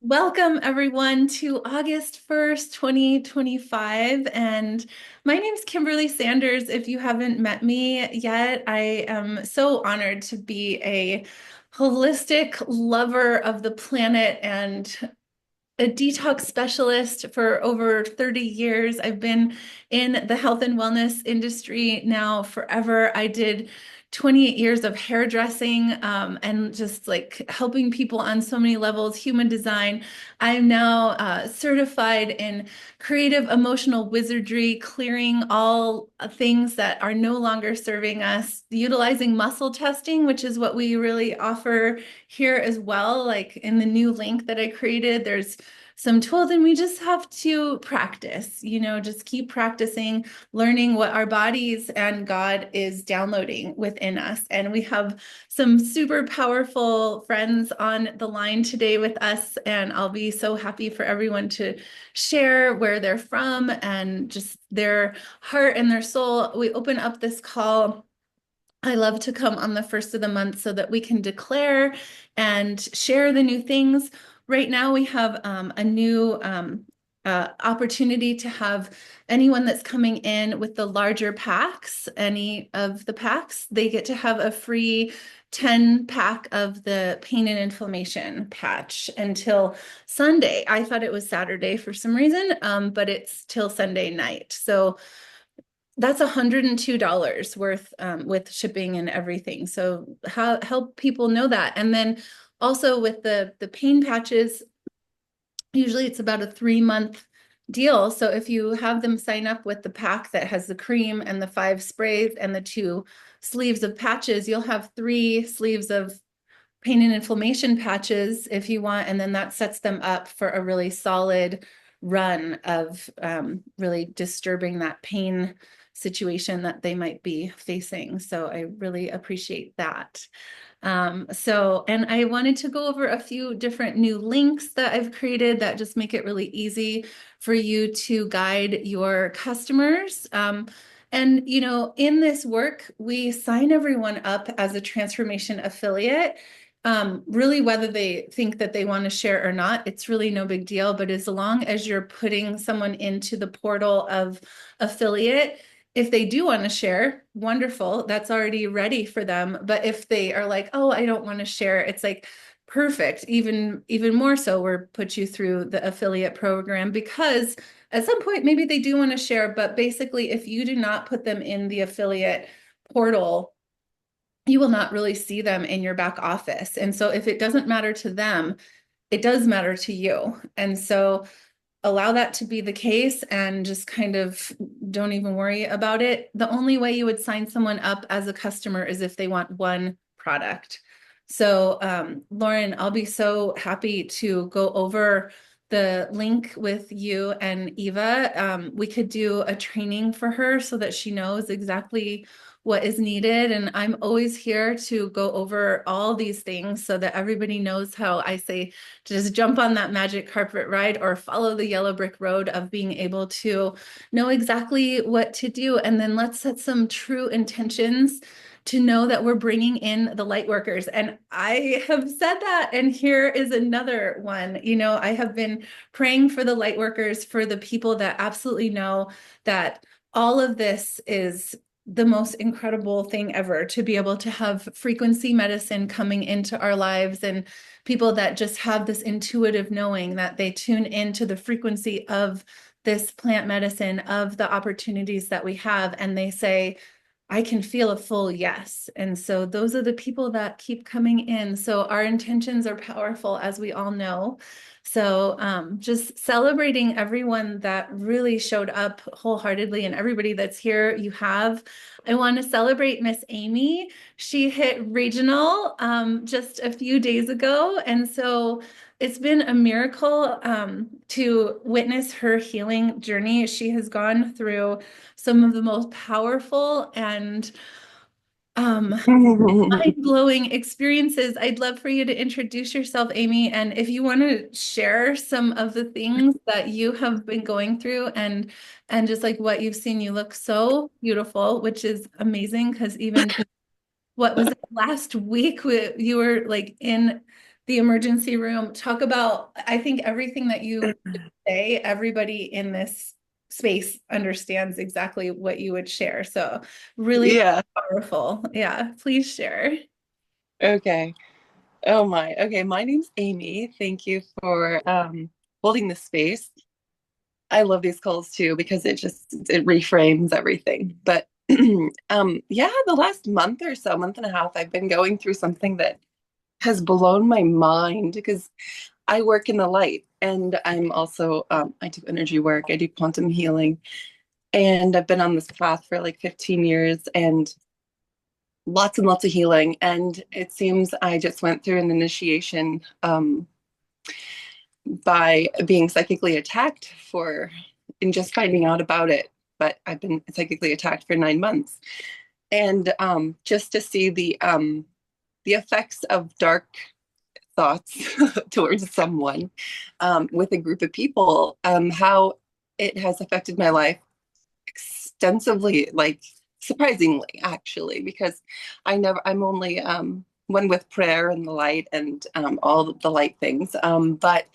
Welcome everyone to August 1st, 2025. And my name's Kimberly Sanders. If you haven't met me yet, I am so honored to be a holistic lover of the planet and a detox specialist for over 30 years. I've been in the health and wellness industry now forever. I did 28 years of hairdressing and just like helping people on so many levels, human design. I'm now certified in creative emotional wizardry, clearing all things that are no longer serving us, utilizing muscle testing, which is what we really offer here as well. Like in the new link that I created, there's some tools and we just have to practice, just keep practicing, learning what our bodies and God is downloading within us. And we have some super powerful friends on the line today with us. And I'll be so happy for everyone to share where they're from and just their heart and their soul. We open up this call. I love to come on the first of the month so that we can declare and share the new things. Right now, we have a new opportunity to have anyone that's coming in with the larger packs, any of the packs, they get to have a free 10 pack of the pain and inflammation patch until Sunday. I thought it was Saturday for some reason, but it's till Sunday night. So that's $102 worth with shipping and everything. So help people know that. And then also with the pain patches, usually it's about a 3-month deal. So if you have them sign up with the pack that has the cream and the 5 sprays and the 2 sleeves of patches, you'll have 3 sleeves of pain and inflammation patches if you want. And then that sets them up for a really solid run of really disturbing that pain situation that they might be facing. So I really appreciate that. And I wanted to go over a few different new links that I've created that just make it really easy for you to guide your customers. In this work, we sign everyone up as a transformation affiliate. Really, whether they think that they want to share or not, it's really no big deal. But as long as you're putting someone into the portal of affiliate, if they do want to share, wonderful, that's already ready for them. But if they are like, oh, I don't want to share, it's like perfect. Even more so, we're put you through the affiliate program because at some point maybe they do want to share, but basically if you do not put them in the affiliate portal, you will not really see them in your back office. And so if it doesn't matter to them, it does matter to you. And so allow that to be the case and just kind of don't even worry about it. The only way you would sign someone up as a customer is if they want one product. So, Lauren, I'll be so happy to go over the link with you and Eva. We could do a training for her so that she knows exactly what is needed. And I'm always here to go over all these things so that everybody knows how I say to just jump on that magic carpet ride or follow the yellow brick road of being able to know exactly what to do. And then let's set some true intentions to know that we're bringing in the light workers. And I have said that, and here is another one. I have been praying for the light workers, for the people that absolutely know that all of this is the most incredible thing ever, to be able to have frequency medicine coming into our lives and people that just have this intuitive knowing that they tune into the frequency of this plant medicine, of the opportunities that we have, and they say, I can feel a full yes. And so those are the people that keep coming in. So our intentions are powerful, as we all know. So just celebrating everyone that really showed up wholeheartedly and everybody that's here. I want to celebrate Miss Amy. She hit regional just a few days ago. And so it's been a miracle to witness her healing journey. She has gone through some of the most powerful and mind-blowing experiences. I'd love for you to introduce yourself, Amy, and if you want to share some of the things that you have been going through and just like what you've seen. You look so beautiful, which is amazing because even what was it, last week you were like in the emergency room. Talk about, I think everything that you say, everybody in this space understands exactly what you would share. So really Yeah. powerful. Yeah, please share. Okay. Oh my. Okay. My name's Amy. Thank you for holding this space. I love these calls too because it reframes everything. But yeah, the last month or so, month and a half, I've been going through something that has blown my mind because I work in the light and I'm also I do energy work, I do quantum healing, and I've been on this path for like 15 years and lots of healing. And it seems I just went through an initiation by being psychically attacked for and just finding out about it. But I've been psychically attacked for 9 months, and just to see the effects of dark thoughts towards someone with a group of people, how it has affected my life extensively, like surprisingly, actually, because I'm only one with prayer and the light and all the light things. But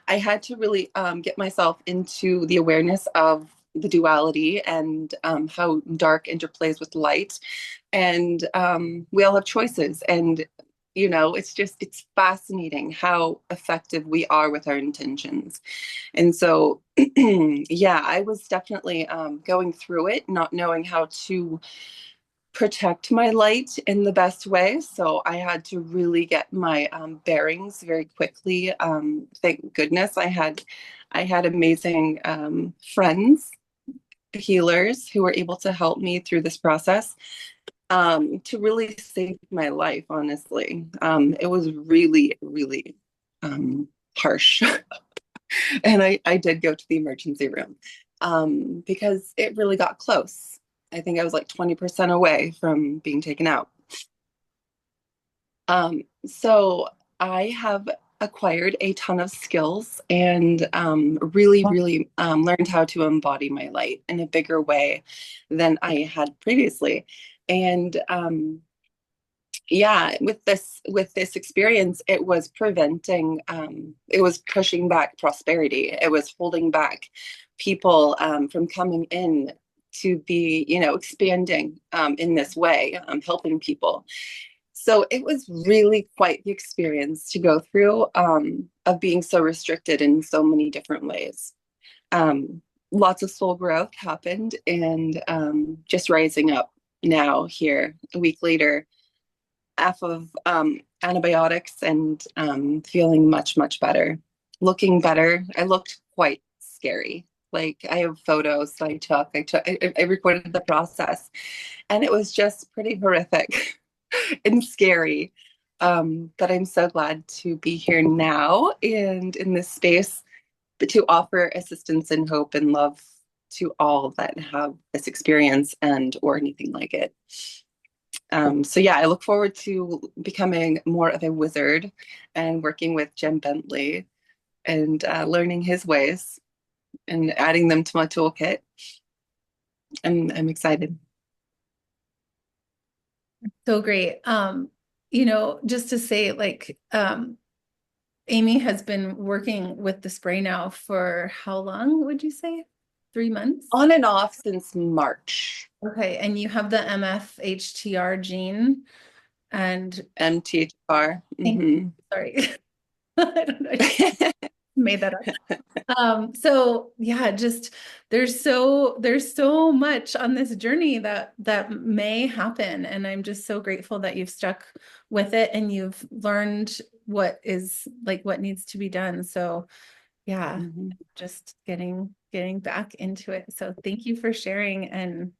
I had to really get myself into the awareness of the duality and how dark interplays with light. And we all have choices. And it's fascinating how effective we are with our intentions. And so, yeah, I was definitely going through it, not knowing how to protect my light in the best way. So I had to really get my bearings very quickly. Thank goodness I had amazing friends, healers who were able to help me through this process to really save my life, honestly. It was really, really harsh. And I did go to the emergency room because it really got close. I think I was like 20% away from being taken out. So I have acquired a ton of skills and really, really learned how to embody my light in a bigger way than I had previously. And yeah, with this experience, it was it was pushing back prosperity. It was holding back people from coming in to be, expanding in this way, helping people. So it was really quite the experience to go through, of being so restricted in so many different ways. Um, Lots of soul growth happened, and just rising up now here a week later off of antibiotics and feeling much, much better, looking better. I looked quite scary. Like I have photos that I recorded the process, and it was just pretty horrific and scary. But I'm so glad to be here now and in this space, but to offer assistance and hope and love to all that have this experience and or anything like it. So yeah, I look forward to becoming more of a wizard and working with Jim Bentley and learning his ways and adding them to my toolkit. I'm excited. So great. Just to say, like, Amy has been working with the spray now for how long would you say? 3 months? On and off since March. Okay, and you have the MFHTR gene, and MTHR. thank, Mm-hmm. sorry, I don't know, I just made that up. So yeah, just there's so much on this journey that may happen, and I'm just so grateful that you've stuck with it and you've learned what needs to be done. So yeah, Mm-hmm. just getting back into it. So thank you for sharing. And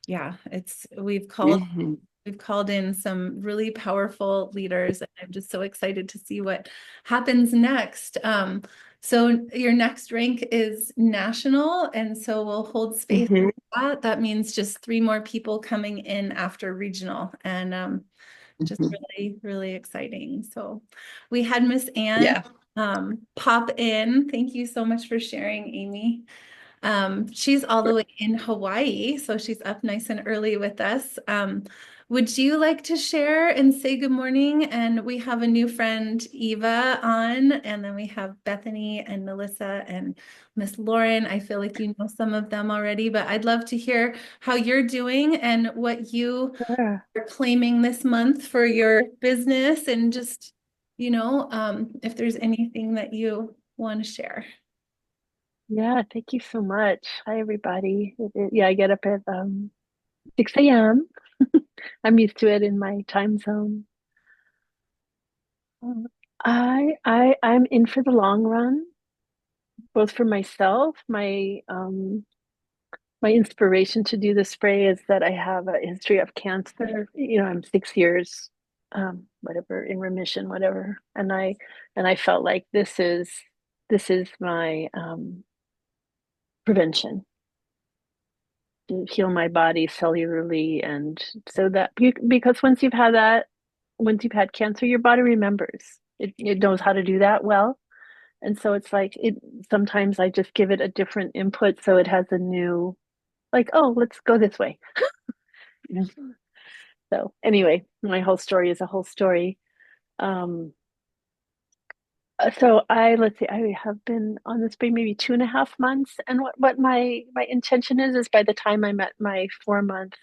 yeah, it's Mm-hmm. we've called in some really powerful leaders, and I'm just so excited to see what happens next. So your next rank is national, and so we'll hold space Mm-hmm. for that. That means just three more people coming in after regional, and just Mm-hmm. really, really exciting. So we had Miss Ann Yeah. pop in. Thank you so much for sharing, Amy. She's all the way in Hawaii, so she's up nice and early with us. Would you like to share and say good morning? And we have a new friend, Eva, on, and then we have Bethany and Melissa and Miss Lauren. I feel like you know some of them already, but I'd love to hear how you're doing and what you Sure. are claiming this month for your business and just, if there's anything that you want to share. Yeah, thank you so much. Hi, everybody. Yeah, I get up at 6 a.m. I'm used to it in my time zone. Um, I'm in for the long run, both for myself. My inspiration to do the spray is that I have a history of cancer. I'm 6 years, whatever, in remission, whatever. And I felt like this is my prevention to heal my body cellularly, and so that because once you've had cancer, your body remembers. It knows how to do that well. And so it's like it sometimes I just give it a different input so it has a new, like, oh, let's go this way. So anyway, my whole story is a whole story. Um, so let's see, I have been on this for maybe 2.5 months, and what my intention is by the time I'm at my 4 month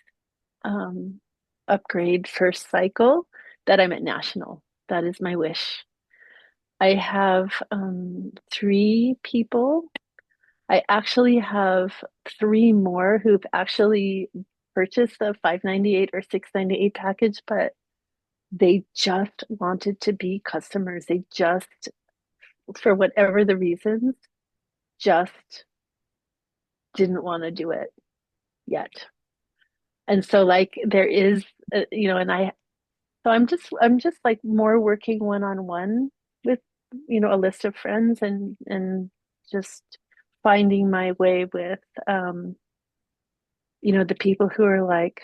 um, upgrade first cycle, that I'm at national. That is my wish. I have 3 people. I actually have 3 more who've actually purchased the 598 or 698 package, but they just wanted to be customers. They just, for whatever the reasons, just didn't want to do it yet. And so like there is, and so I'm just like more working one-on-one with, a list of friends, and just finding my way with the people who are like,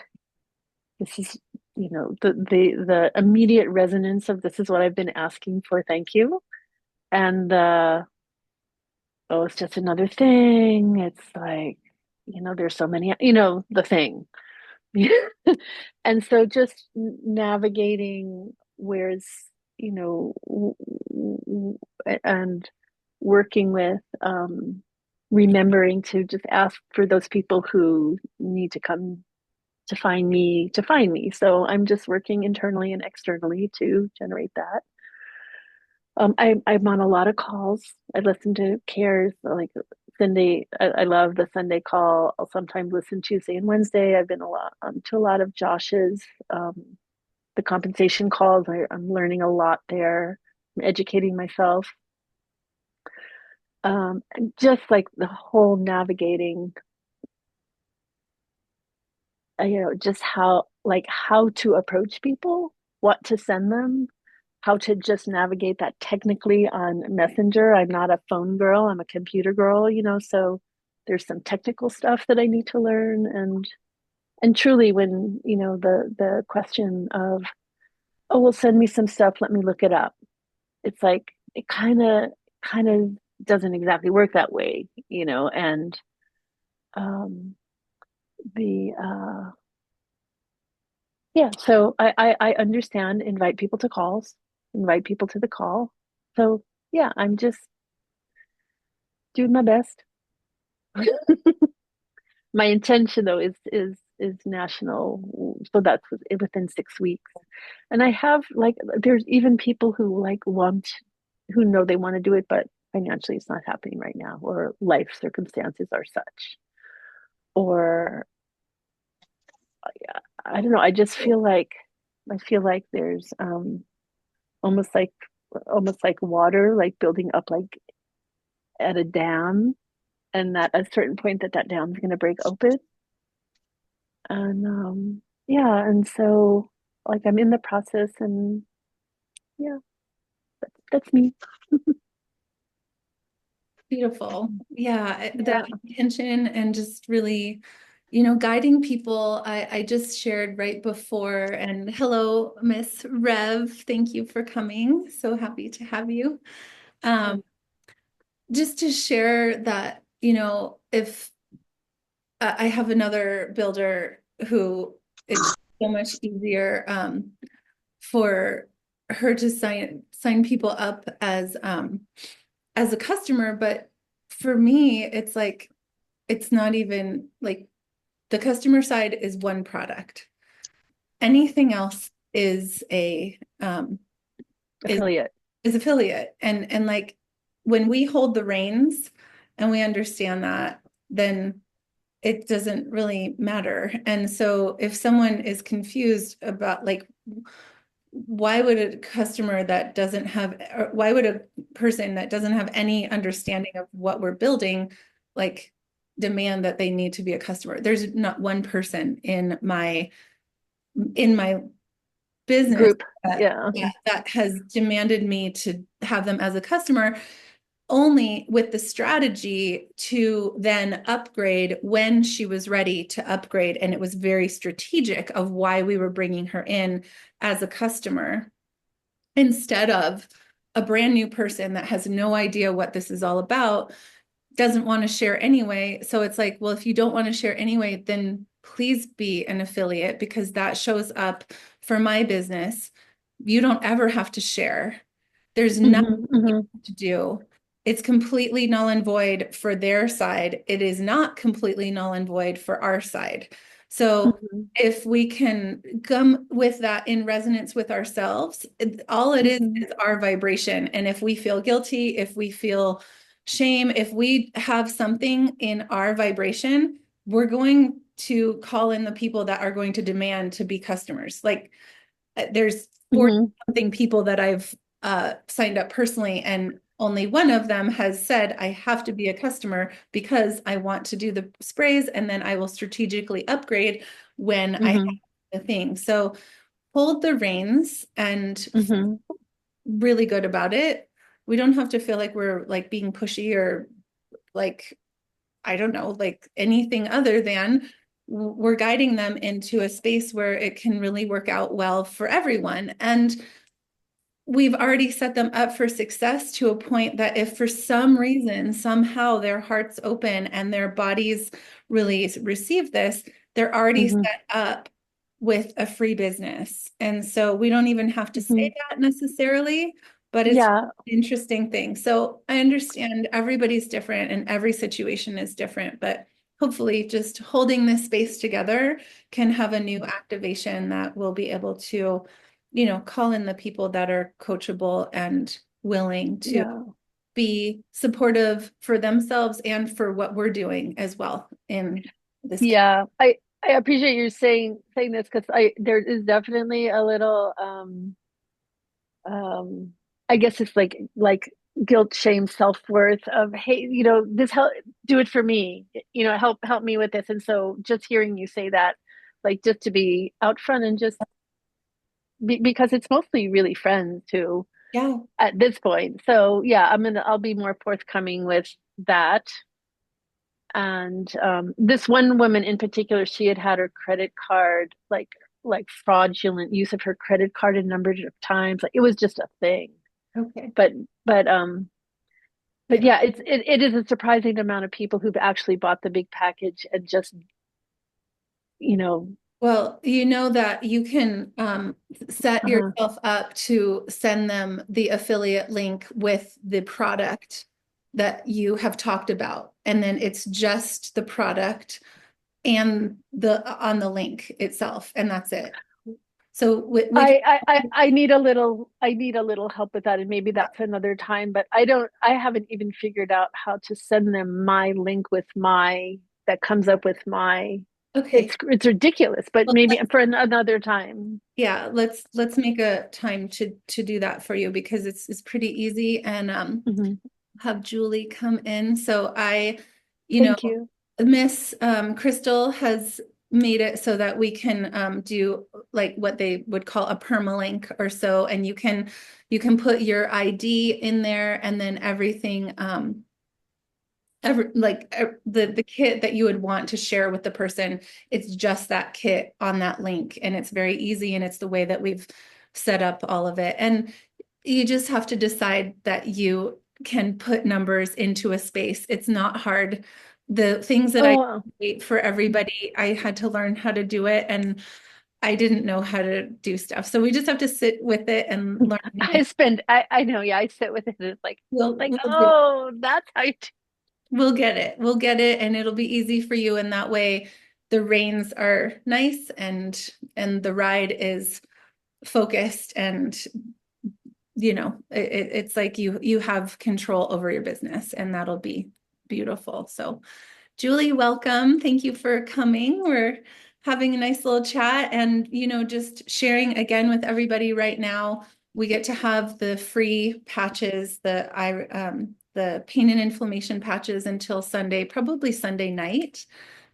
this is, the immediate resonance of this is what I've been asking for, thank you. And oh, it's just another thing. It's like, there's so many, the thing. And so just navigating where's, you know, and working with, remembering to just ask for those people who need to come to find me. So I'm just working internally and externally to generate that. I'm on a lot of calls. I listen to CARES, like Sunday. I love the Sunday call. I'll sometimes listen Tuesday and Wednesday. I've been to a lot of Josh's, the compensation calls. I'm learning a lot there. I'm educating myself. And just like the whole navigating, just how to approach people, what to send them, how to just navigate that technically on Messenger. I'm not a phone girl, I'm a computer girl, so there's some technical stuff that I need to learn. And truly, when, the question of, oh, well, send me some stuff, let me look it up. It's like it kind of doesn't exactly work that way, and the yeah, so I understand, invite people to calls, invite people to the call. So yeah, I'm just doing my best. My intention though is national, so that's within 6 weeks. And I have like there's even people who who know they want to do it, but financially it's not happening right now, or life circumstances are such, or yeah, I don't know. I feel like there's almost like almost like water like building up like at a dam, and that at a certain point that dam's going to break open. And yeah, and so like I'm in the process, and yeah, that's me. Beautiful. Yeah, that Yeah. intention and just really, guiding people. I just shared right before, and hello, Miss Rev. Thank you for coming. So happy to have you. Um, just to share that, if I have another builder who so much easier for her to sign people up as a customer, but for me, it's like it's not even like the customer side is one product. Anything else is a is Affiliate. is affiliate. And like when we hold the reins and we understand that, then it doesn't really matter. And so if someone is confused about like why would a customer that doesn't have, or why would a person that doesn't have any understanding of what we're building, like demand that they need to be a customer? There's not one person in my business Group. Yeah. that has demanded me to have them as a customer, only with the strategy to then upgrade when she was ready to upgrade. And it was very strategic of why we were bringing her in as a customer instead of a brand new person that has no idea what this is all about, doesn't want to share anyway. So it's like, well, if you don't want to share anyway, then please be an affiliate because that shows up for my business. You don't ever have to share. There's nothing to do. It's completely null and void for their side. It is not completely null and void for our side. So if we can come with that in resonance with ourselves, all it is our vibration. And if we feel guilty, if we feel shame, if we have something in our vibration, we're going to call in the people that are going to demand to be customers. Like there's 40 something people that I've signed up personally, and only one of them has said, I have to be a customer because I want to do the sprays and then I will strategically upgrade when I have the thing. So hold the reins and really good about it. We don't have to feel like we're like being pushy or like, I don't know, like anything other than we're guiding them into a space where it can really work out well for everyone. And we've already set them up for success to a point that if for some reason, somehow their hearts open and their bodies really receive this, they're already set up with a free business. And so we don't even have to say that necessarily, but it's an interesting thing. So I understand everybody's different and every situation is different, but hopefully just holding this space together can have a new activation that will be able to, call in the people that are coachable and willing to be supportive for themselves and for what we're doing as well in this. Yeah, I appreciate you saying this because there is definitely a little I guess it's like guilt, shame, self-worth of, hey, this help, do it for me, help me with this. And so just hearing you say that, like just to be out front and just because it's mostly really friends too at this point. So yeah, I'll be more forthcoming with that. And this one woman in particular, she had her credit card like fraudulent use of her credit card a number of times. Like it was just a thing. Okay. But yeah, it is a surprising amount of people who've actually bought the big package and just Well, you know that you can set yourself up to send them the affiliate link with the product that you have talked about. And then it's just the product and on the link itself, and that's it. So I need a little help with that, and maybe that's another time, but I haven't even figured out how to send them my link with that comes up with my. Okay. It's ridiculous, but maybe for another time. Yeah, let's make a time to do that for you because it's pretty easy, and have Julie come in. So Thank you. Miss Crystal has made it so that we can do like what they would call a permalink or so, and you can put your ID in there and then everything the kit that you would want to share with the person, it's just that kit on that link, and it's very easy, and it's the way that we've set up all of it. And you just have to decide that you can put numbers into a space. It's not hard. The things that I create for everybody, I had to learn how to do it, and I didn't know how to do stuff. So we just have to sit with it and learn. I know, yeah, I sit with it and it's like, We'll do oh, that's how you do. We'll get it. We'll get it, and it'll be easy for you. And that way, the reins are nice, and the ride is focused, and it's like you have control over your business, and that'll be beautiful. So, Julie, welcome. Thank you for coming. We're having a nice little chat, and just sharing again with everybody right now. We get to have the free patches, the pain and inflammation patches until Sunday, probably Sunday night,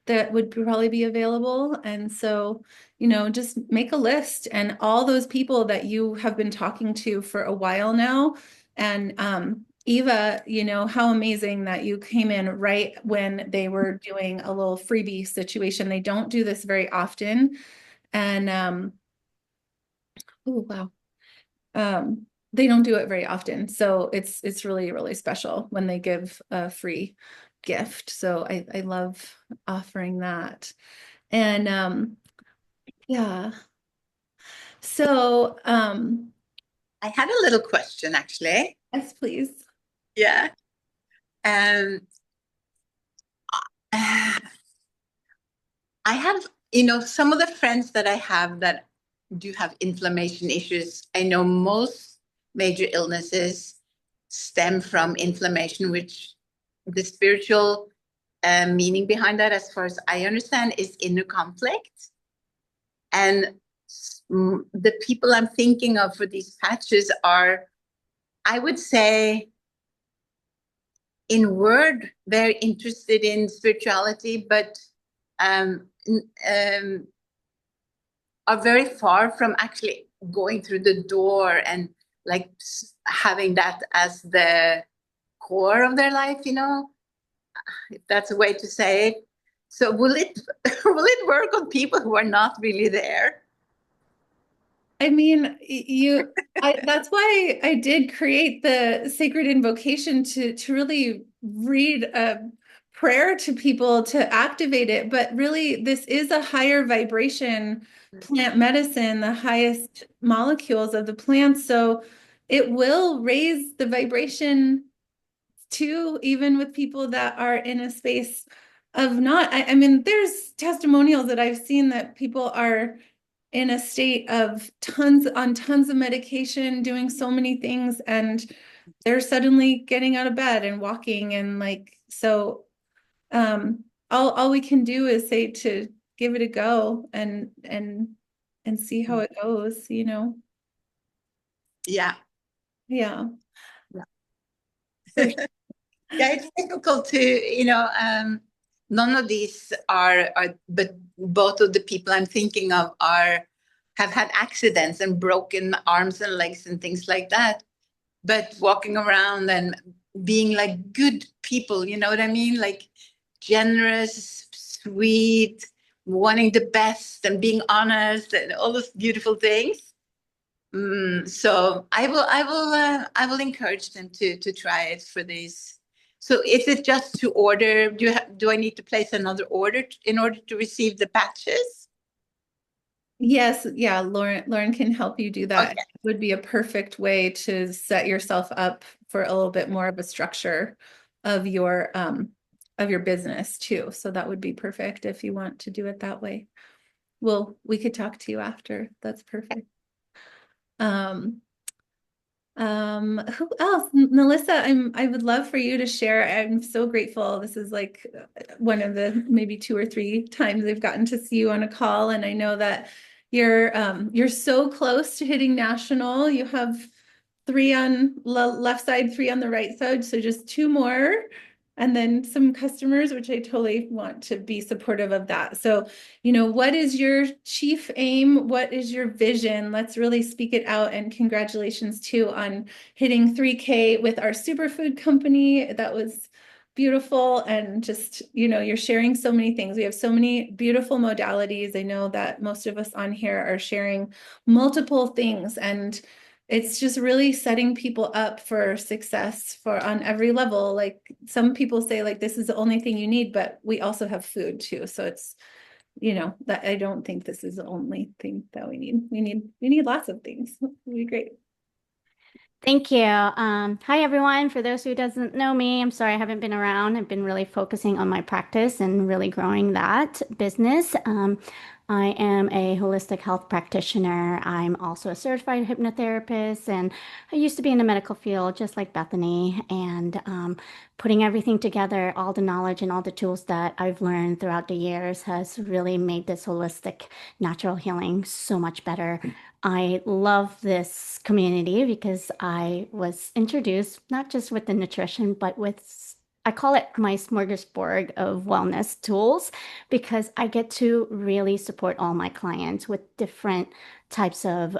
that would probably be available. And so, just make a list, and all those people that you have been talking to for a while now. And Eva, how amazing that you came in right when they were doing a little freebie situation. They don't do this very often. And oh wow. They don't do it very often. So it's really, really special when they give a free gift. So I love offering that. And yeah. So I had a little question actually. yes, please. Yeah. Um, I have, some of the friends that I have that do have inflammation issues. I know most major illnesses stem from inflammation, which the spiritual meaning behind that, as far as I understand, is inner conflict. And the people I'm thinking of for these patches are, I would say, in word, very interested in spirituality, but are very far from actually going through the door and like having that as the core of their life, if that's a way to say it. So will it will it work on people who are not really there? I mean, that's why I did create the sacred invocation to really read a prayer to people to activate it. But really, this is a higher vibration plant medicine, the highest molecules of the plant. So it will raise the vibration too, even with people that are in a space of not. I mean, there's testimonials that I've seen that people are in a state of tons of medication, doing so many things, and they're suddenly getting out of bed and walking, and so all we can do is say to give it a go, and see how it goes. Yeah. Yeah. Yeah. Yeah, it's difficult to, none of these are, but both of the people I'm thinking of have had accidents and broken arms and legs and things like that. But walking around and being like good people, you know what I mean? Like generous, sweet, wanting the best and being honest and all those beautiful things. So I will encourage them to try it for these. So is it just to order? Do I need to place another order in order to receive the patches? Yes, yeah, Lauren can help you do that. Okay. It would be a perfect way to set yourself up for a little bit more of a structure of your business too. So that would be perfect if you want to do it that way. Well, we could talk to you after. That's perfect. Who else? Melissa, I would love for you to share. I'm so grateful. This is like one of the maybe 2 or 3 times I've gotten to see you on a call, and I know that you're so close to hitting national. You have 3 on the left side, 3 on the right side, so just 2 more, and then some customers, which I totally want to be supportive of that. So, what is your chief aim? What is your vision? Let's really speak it out. And congratulations too on hitting 3K with our superfood company. That was beautiful. And just, you're sharing so many things. We have so many beautiful modalities. I know that most of us on here are sharing multiple things, and it's just really setting people up for success on every level. Like some people say, like, this is the only thing you need, but we also have food too. So that I don't think this is the only thing that we need. We need lots of things. It would be great. Thank you. Hi, everyone. For those who doesn't know me, I'm sorry I haven't been around. I've been really focusing on my practice and really growing that business. I am a holistic health practitioner. I'm also a certified hypnotherapist, and I used to be in the medical field, just like Bethany, and putting everything together, all the knowledge and all the tools that I've learned throughout the years has really made this holistic natural healing so much better. I love this community because I was introduced not just with the nutrition, but with, I call it my smorgasbord of wellness tools because I get to really support all my clients with different types of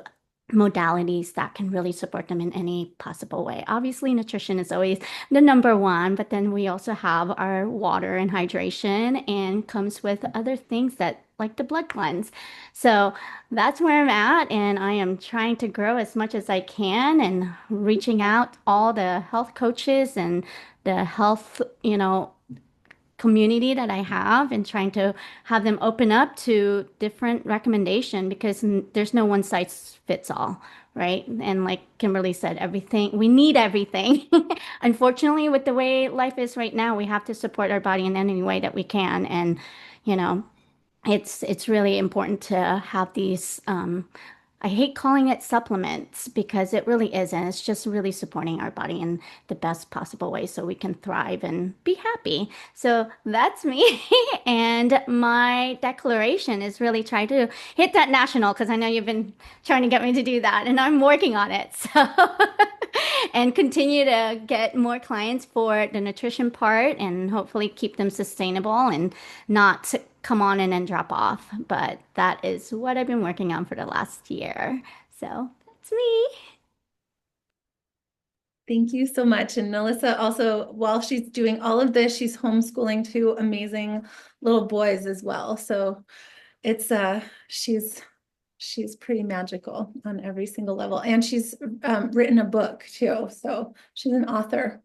modalities that can really support them in any possible way. Obviously, nutrition is always the number one, but then we also have our water and hydration and comes with other things that like the blood cleanse. So that's where I'm at, and I am trying to grow as much as I can and reaching out all the health coaches and the health, community that I have and trying to have them open up to different recommendation because there's no one size fits all, right? And like Kimberly said, everything, we need everything. Unfortunately, with the way life is right now, we have to support our body in any way that we can. And, you know, it's really important to have these I hate calling it supplements because it really isn't. It's just really supporting our body in the best possible way so we can thrive and be happy. So that's me. And my declaration is really try to hit that national because I know you've been trying to get me to do that and I'm working on it. So and continue to get more clients for the nutrition part and hopefully keep them sustainable and not come on and then drop off. But that is what I've been working on for the last year. So that's me. Thank you so much. And Melissa also, while she's doing all of this, she's homeschooling two amazing little boys as well. So it's she's pretty magical on every single level. And she's written a book too. So she's an author.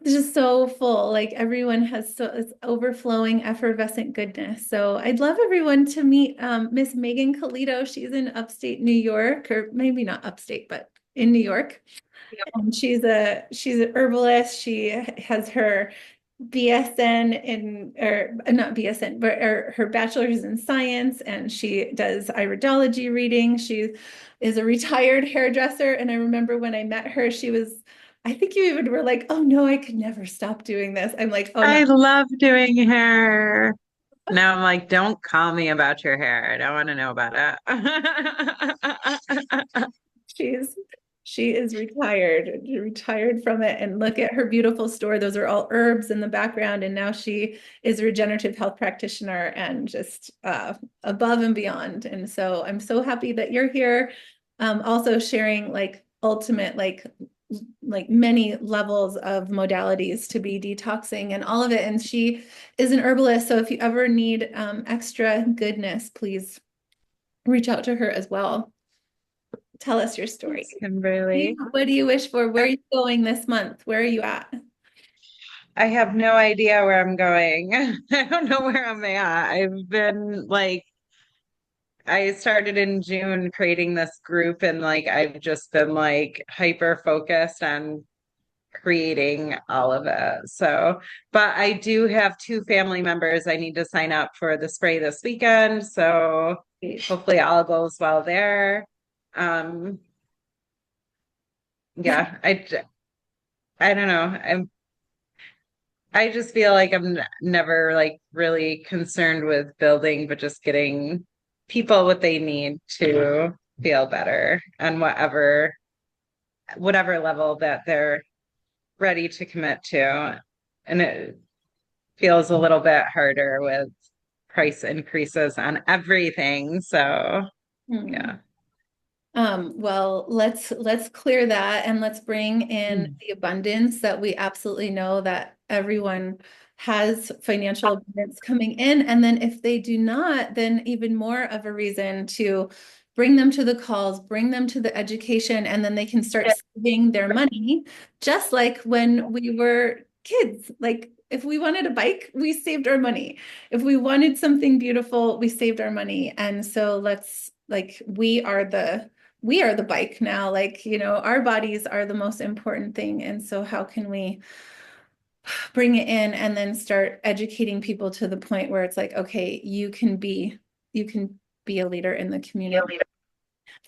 It's just so full. Like everyone has it's overflowing, effervescent goodness. So I'd love everyone to meet Miss Megan Colito. She's in upstate New York, or maybe not upstate, but in New York. And she's an herbalist. She has her BSN or not BSN, but her bachelor's in science, and she does iridology reading. She is a retired hairdresser, and I remember when I met her, I think you even were like, "Oh no, I could never stop doing this." I'm like, "Oh no." I love doing hair. Now I'm like, don't call me about your hair. I don't want to know about it. She is retired from it, and look at her beautiful store. Those are all herbs in the background, and now she is a regenerative health practitioner and just above and beyond. And so I'm so happy that you're here, also sharing like ultimate like many levels of modalities to be detoxing and all of it. And she is an herbalist, so if you ever need extra goodness, please reach out to her as well. Tell us your story. Thanks, Kimberly. What do you wish for? Where are you going this month? Where are you at? I have no idea where I'm going. I don't know where I'm at. I've been like, I started in June creating this group, and like, I've just been like hyper focused on creating all of it. So, but I do have two family members I need to sign up for the spray this weekend. So hopefully all goes well there. Yeah, I don't know. I just feel like I'm never like really concerned with building, but just getting people what they need to feel better on whatever level that they're ready to commit to. And it feels a little bit harder with price increases on everything. So yeah. Well, let's clear that and let's bring in the abundance that we absolutely know that everyone has financial abundance coming in. And then if they do not, then even more of a reason to bring them to the calls, bring them to the education, and then they can start saving their money, just like when we were kids. Like if we wanted a bike, we saved our money. If we wanted something beautiful, we saved our money. And so let's like we are the bike now. Like, you know, our bodies are the most important thing. And so how can we bring it in and then start educating people to the point where it's like, okay, you can be a leader in the community.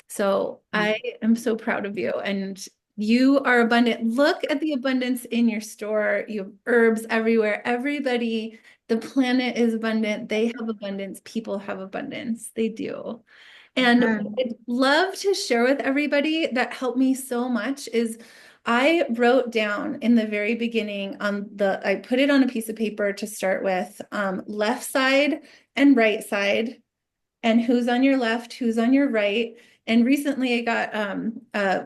So I am so proud of you, and you are abundant. Look at the abundance in your store. You have herbs everywhere. Everybody, the planet is abundant. They have abundance. People have abundance. They do. And what I'd love to share with everybody that helped me so much is I wrote down in the very beginning I put it on a piece of paper to start with, left side and right side, and who's on your left, who's on your right. And recently I got,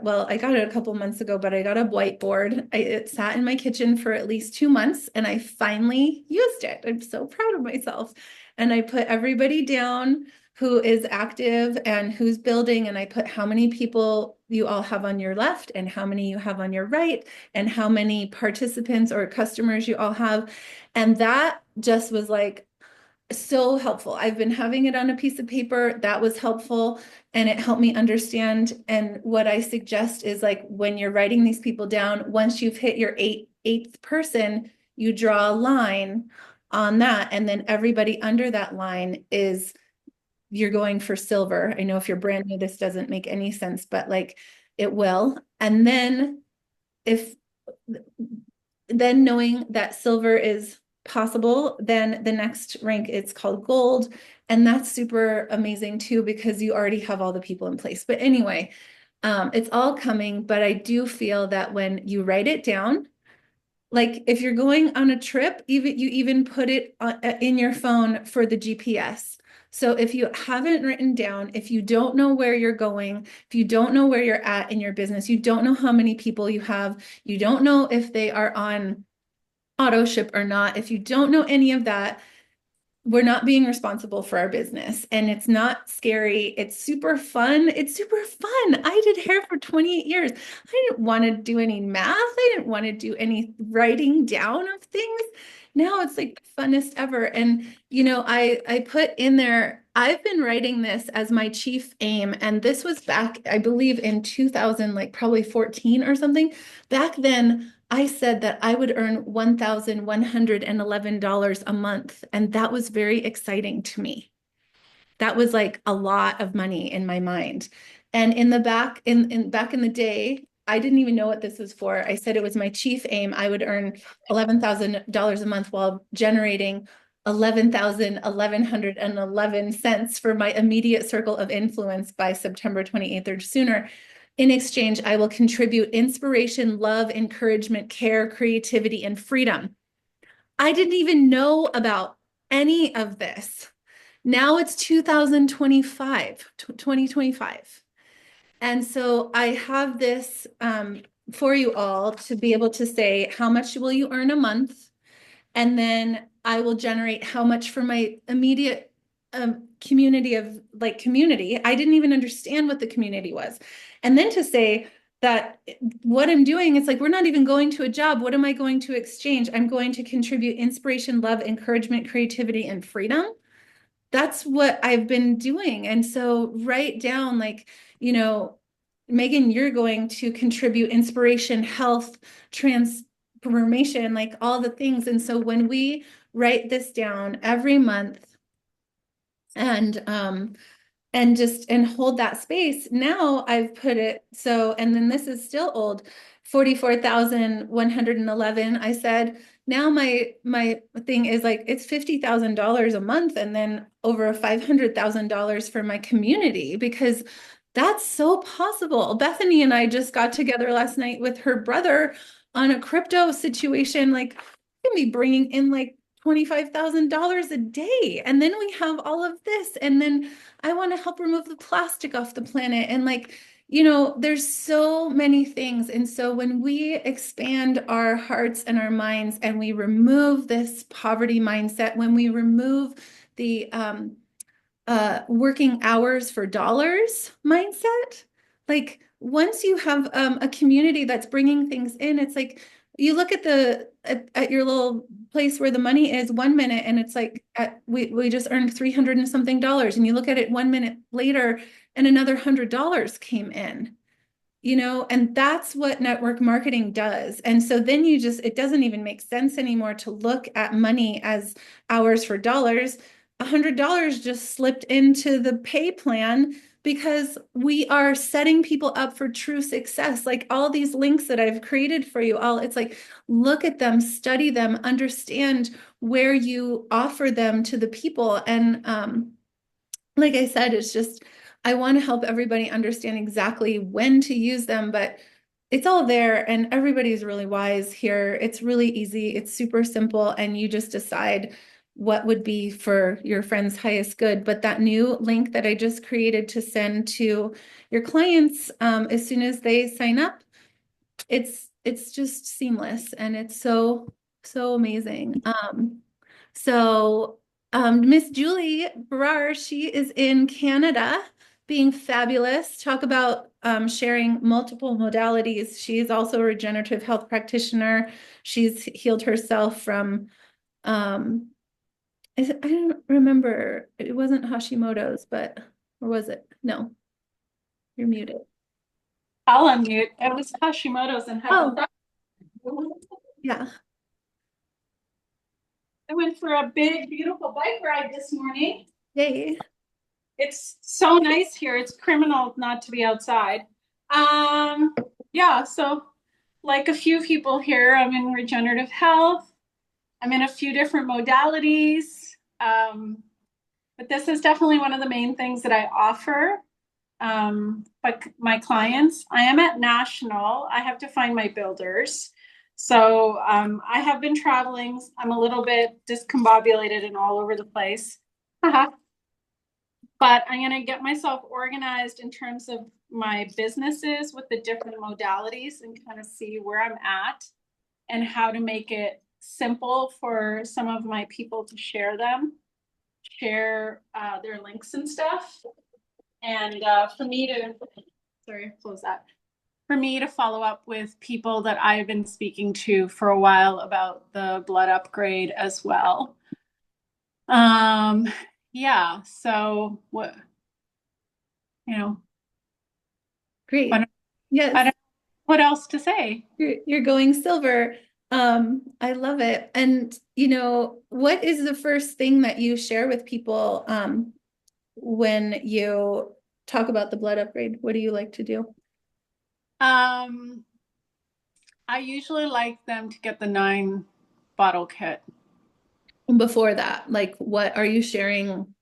well, I got it a couple months ago, but I got a whiteboard. It sat in my kitchen for at least 2 months and I finally used it. I'm so proud of myself. And I put everybody down who is active and who's building. And I put how many people you all have on your left and how many you have on your right and how many participants or customers you all have. And that just was like, so helpful. I've been having it on a piece of paper. That was helpful. And it helped me understand. And what I suggest is like when you're writing these people down, once you've hit your eighth person, you draw a line on that. And then everybody under that line is you're going for silver. I know if you're brand new, this doesn't make any sense, but like it will. And then knowing that silver is possible, then the next rank, it's called gold. And that's super amazing too, because you already have all the people in place. But anyway, it's all coming. But I do feel that when you write it down, like if you're going on a trip, you even put it in your phone for the GPS. So if you haven't written down, if you don't know where you're going, if you don't know where you're at in your business, you don't know how many people you have, you don't know if they are on auto ship or not, if you don't know any of that, we're not being responsible for our business. And it's not scary. It's super fun. It's super fun. I did hair for 28 years. I didn't want to do any math. I didn't want to do any writing down of things. Now it's like the funnest ever. And, you know, I put in there, I've been writing this as my chief aim. And this was back, I believe in 2000, like probably 14 or something. Back then, I said that I would earn $1,111 a month. And that was very exciting to me. That was like a lot of money in my mind. And in the back in the day, I didn't even know what this was for. I said it was my chief aim. I would earn $11,000 a month while generating 11,111 cents for my immediate circle of influence by September 28th or sooner. In exchange, I will contribute inspiration, love, encouragement, care, creativity, and freedom. I didn't even know about any of this. Now it's 2025. And so I have this for you all to be able to say, how much will you earn a month? And then I will generate how much for my immediate community. I didn't even understand what the community was. And then to say that what I'm doing, it's like, we're not even going to a job. What am I going to exchange? I'm going to contribute inspiration, love, encouragement, creativity, and freedom. That's what I've been doing. And so write down like, you know, Megan, you're going to contribute inspiration, health, transformation, like all the things. And so when we write this down every month and hold that space, now I've put it so, and then this is still old, 44,111. I said, now my thing is like, it's $50,000 a month and then over $500,000 for my community, because that's so possible. Bethany and I just got together last night with her brother on a crypto situation. Like, we can be bringing in like $25,000 a day. And then we have all of this. And then I want to help remove the plastic off the planet. And like, you know, there's so many things. And so when we expand our hearts and our minds and we remove this poverty mindset, when we remove the working hours for dollars mindset, like once you have a community that's bringing things in, it's like you look at the at your little place where the money is 1 minute and it's like we just earned 300 and something dollars, and you look at it 1 minute later and another $100 came in, and that's what network marketing does. And so then it doesn't even make sense anymore to look at money as hours for dollars. $100 just slipped into the pay plan because we are setting people up for true success. Like all these links that I've created for you all, it's like, look at them, study them, understand where you offer them to the people. And like I said, it's just, I want to help everybody understand exactly when to use them, but it's all there and everybody's really wise here. It's really easy. It's super simple. And you just decide what would be for your friend's highest good. But that new link that I just created to send to your clients, as soon as they sign up, it's just seamless and it's so amazing. Miss Julie Barrar, she is in Canada, being fabulous. Talk about sharing multiple modalities. She is also a regenerative health practitioner. She's healed herself from I don't remember. It wasn't Hashimoto's, or was it? No, you're muted. I'll unmute. It was Hashimoto's and Oh, yeah. I went for a big, beautiful bike ride this morning. Yay. It's so nice here. It's criminal not to be outside. Yeah, so like a few people here, I'm in regenerative health. I'm in a few different modalities. But this is definitely one of the main things that I offer. But my clients, I am at National. I have to find my builders. So I have been traveling. I'm a little bit discombobulated and all over the place. But I'm going to get myself organized in terms of my businesses with the different modalities and kind of see where I'm at and how to make it simple for some of my people to share their links and stuff. And for me to, close that. For me to follow up with people that I've been speaking to for a while about the blood upgrade as well. Yeah, so what, Great. Yes. I don't know what else to say. You're going silver. I love it. And what is the first thing that you share with people when you talk about the blood upgrade? What do you like to do? I usually like them to get the 9-bottle kit. Before that, like what are you sharing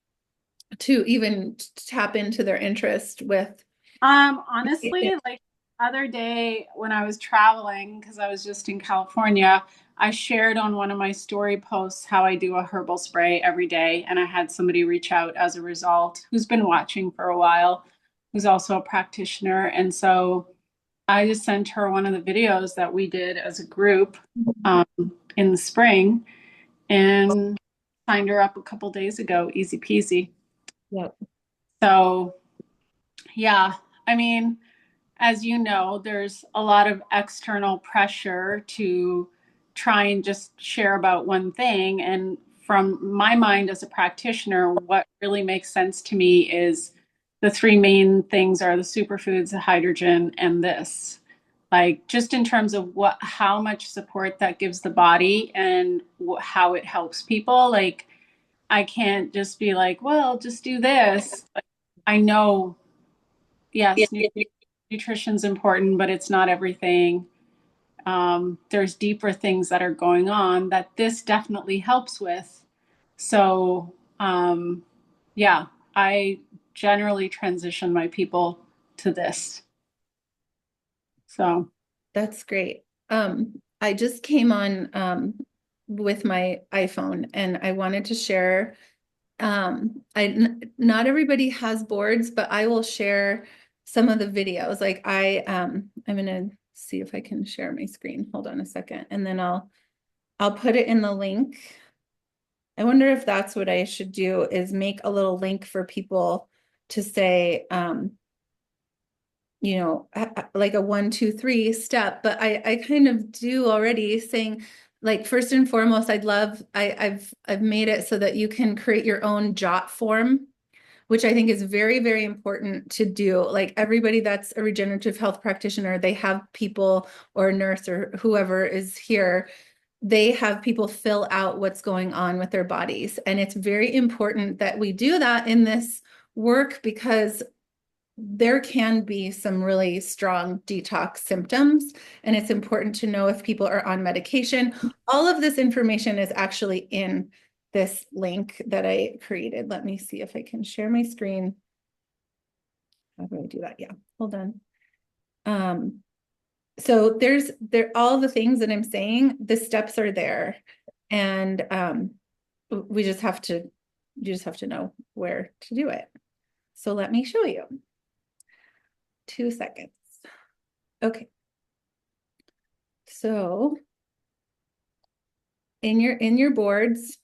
to even tap into their interest with? Honestly, like other day when I was traveling, because I was just in California, I shared on one of my story posts how I do a herbal spray every day. And I had somebody reach out as a result who's been watching for a while, who's also a practitioner. And so I just sent her one of the videos that we did as a group in the spring and signed her up a couple days ago. Easy peasy. Yep. So, yeah, I mean, as you know, there's a lot of external pressure to try and just share about one thing. And from my mind as a practitioner, what really makes sense to me is the three main things are the superfoods, the hydrogen, and this. Like just in terms of how much support that gives the body and how it helps people. Like I can't just be like, well, just do this. I know, yes, nutrition's important, but it's not everything. There's deeper things that are going on that this definitely helps with. So, yeah, I generally transition my people to this. So that's great. I just came on with my iPhone and I wanted to share. Not everybody has boards, but I will share some of the videos. Like I'm gonna see if I can share my screen. Hold on a second, and then I'll put it in the link. I wonder if that's what I should do is make a little link for people to say, like a 1, 2, 3 step, but I kind of do already saying, like, first and foremost, I've made it so that you can create your own jot form, which I think is very, very important to do. Like, everybody that's a regenerative health practitioner, they have people or a nurse or whoever is here, they have people fill out what's going on with their bodies. And it's very important that we do that in this work, because there can be some really strong detox symptoms, and it's important to know if people are on medication. All of this information is actually in this link that I created. Let me see if I can share my screen. How do I do that? Yeah, hold on. So all the things that I'm saying, the steps are there, and you just have to know where to do it. So let me show you. 2 seconds. Okay. So in your boards,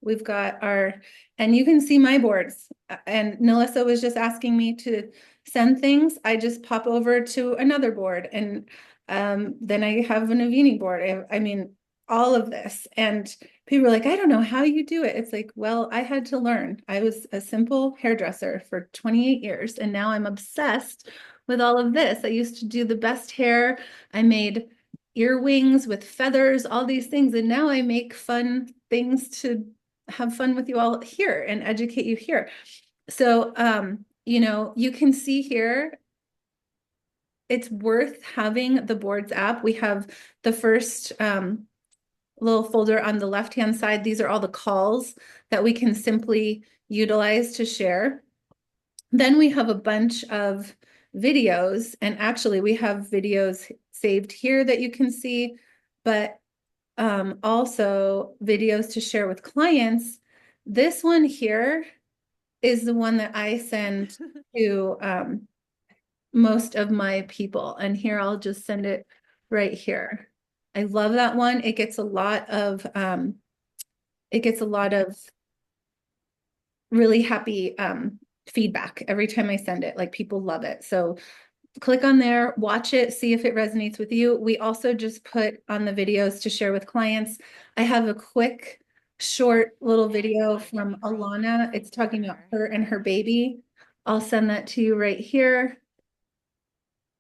we've got and you can see my boards. And Melissa was just asking me to send things. I just pop over to another board, and then I have a Navini board. I mean, all of this. And people are like, I don't know how you do it. It's like, well, I had to learn. I was a simple hairdresser for 28 years, and now I'm obsessed with all of this. I used to do the best hair. I made earrings with feathers, all these things. And now I make fun things to have fun with you all here and educate you here. So, you can see here, it's worth having the Boards app. We have the first little folder on the left-hand side. These are all the calls that we can simply utilize to share. Then we have a bunch of videos, and actually we have videos saved here that you can see, but also videos to share with clients. This one here is the one that I send to most of my people, and here I'll just send it right here. I love that one. It gets a lot of really happy feedback every time I send it. Like, people love it. So click on there, watch it, see if it resonates with you. We also just put on the videos to share with clients. I have a quick, short little video from Alana. It's talking about her and her baby. I'll send that to you right here.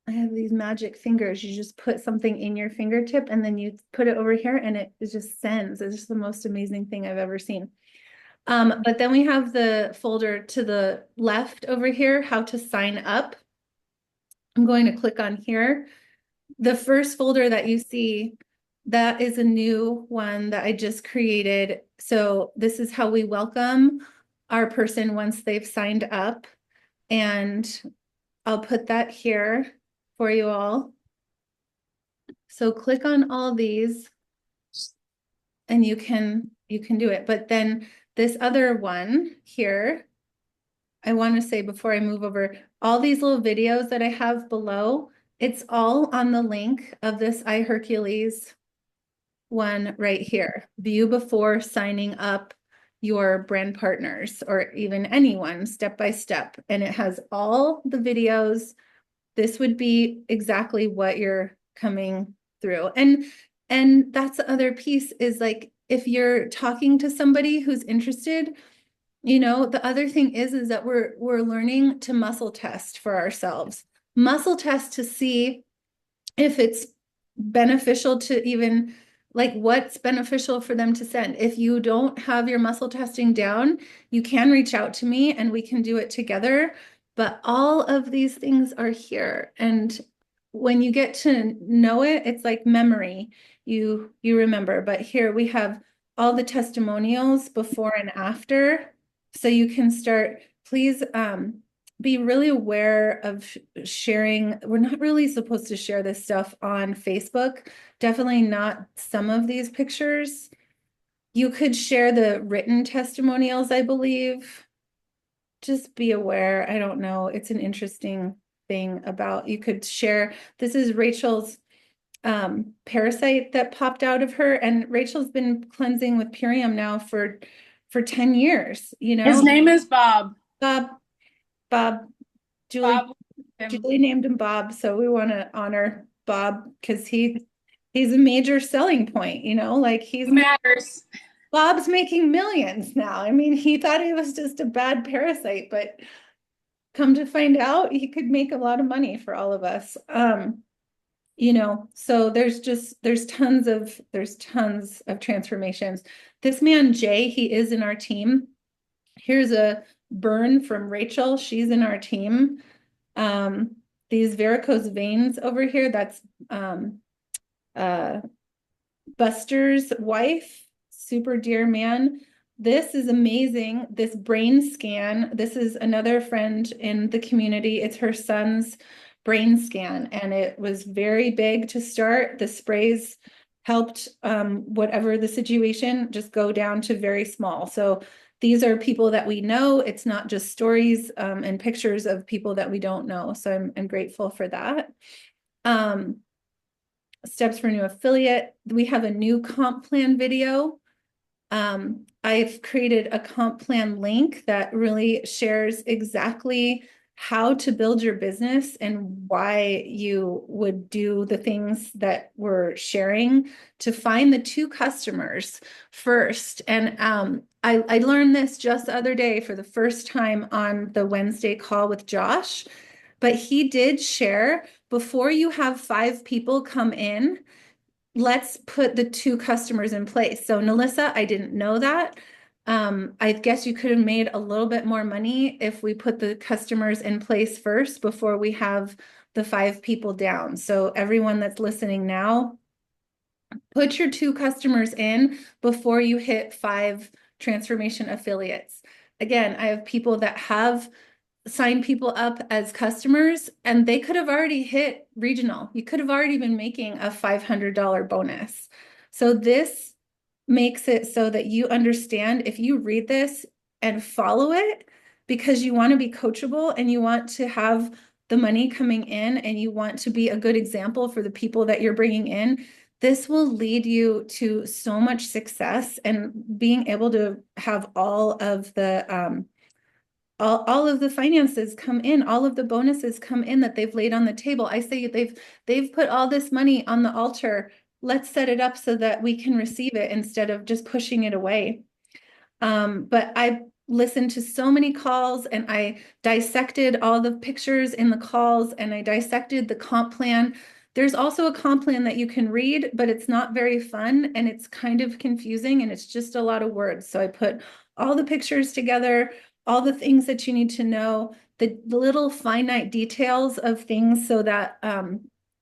I have these magic fingers. You just put something in your fingertip and then you put it over here, and it just sends. It's just the most amazing thing I've ever seen. But then we have the folder to the left over here, how to sign up. I'm going to click on here. The first folder that you see, that is a new one that I just created. So this is how we welcome our person once they've signed up. And I'll put that here for you all. So click on all these and you can do it. But then this other one here, I want to say before I move over, all these little videos that I have below, it's all on the link of this iHercules one right here. View before signing up your brand partners, or even anyone, step by step. And it has all the videos. This would be exactly what you're coming through. And that's the other piece, is like, if you're talking to somebody who's interested, the other thing is that we're learning to muscle test for ourselves. Muscle test to see if it's beneficial to even, like, what's beneficial for them to send. If you don't have your muscle testing down, you can reach out to me and we can do it together. But all of these things are here. And when you get to know it, it's like memory. You remember. But here we have all the testimonials before and after. So you can start, please be really aware of sharing. We're not really supposed to share this stuff on Facebook. Definitely not some of these pictures. You could share the written testimonials, I believe. Just be aware. I don't know. It's an interesting thing about, you could share. This is Rachel's parasite that popped out of her. And Rachel's been cleansing with Purium now for 10 years, His name is Bob. Bob, Julie. Bob. Julie named him Bob, so we want to honor Bob because he's a major selling point, like Matters. Bob's making millions now. I mean, he thought he was just a bad parasite, but come to find out, he could make a lot of money for all of us. So there's tons of transformations. This man, Jay, he is in our team. Here's a burn from Rachel. She's in our team. These varicose veins over here, that's Buster's wife, super dear man. This is amazing. This brain scan, this is another friend in the community. It's her son's brain scan, and it was very big to start. The sprays helped whatever the situation, just go down to very small. So these are people that we know. It's not just stories and pictures of people that we don't know. So I'm grateful for that. Steps for new affiliate. We have a new comp plan video. I've created a comp plan link that really shares exactly how to build your business and why you would do the things that we're sharing to find the 2 customers first. And I learned this just the other day for the first time on the Wednesday call with Josh, but he did share, before you have 5 people come in, let's put the 2 customers in place. So Melissa, I didn't know that. I guess you could have made a little bit more money if we put the customers in place first before we have the 5 people down. So everyone that's listening now, put your 2 customers in before you hit 5 transformation affiliates. Again, I have people that have signed people up as customers, and they could have already hit regional. You could have already been making a $500 bonus. So this makes it so that you understand, if you read this and follow it, because you want to be coachable and you want to have the money coming in and you want to be a good example for the people that you're bringing in, this will lead you to so much success and being able to have all of the finances come in, all of the bonuses come in that they've laid on the table. I say they've put all this money on the altar. Let's set it up so that we can receive it instead of just pushing it away. But I listened to so many calls and I dissected all the pictures in the calls and I dissected the comp plan. There's also a comp plan that you can read, but it's not very fun and it's kind of confusing and it's just a lot of words. So I put all the pictures together, all the things that you need to know, the little finite details of things so that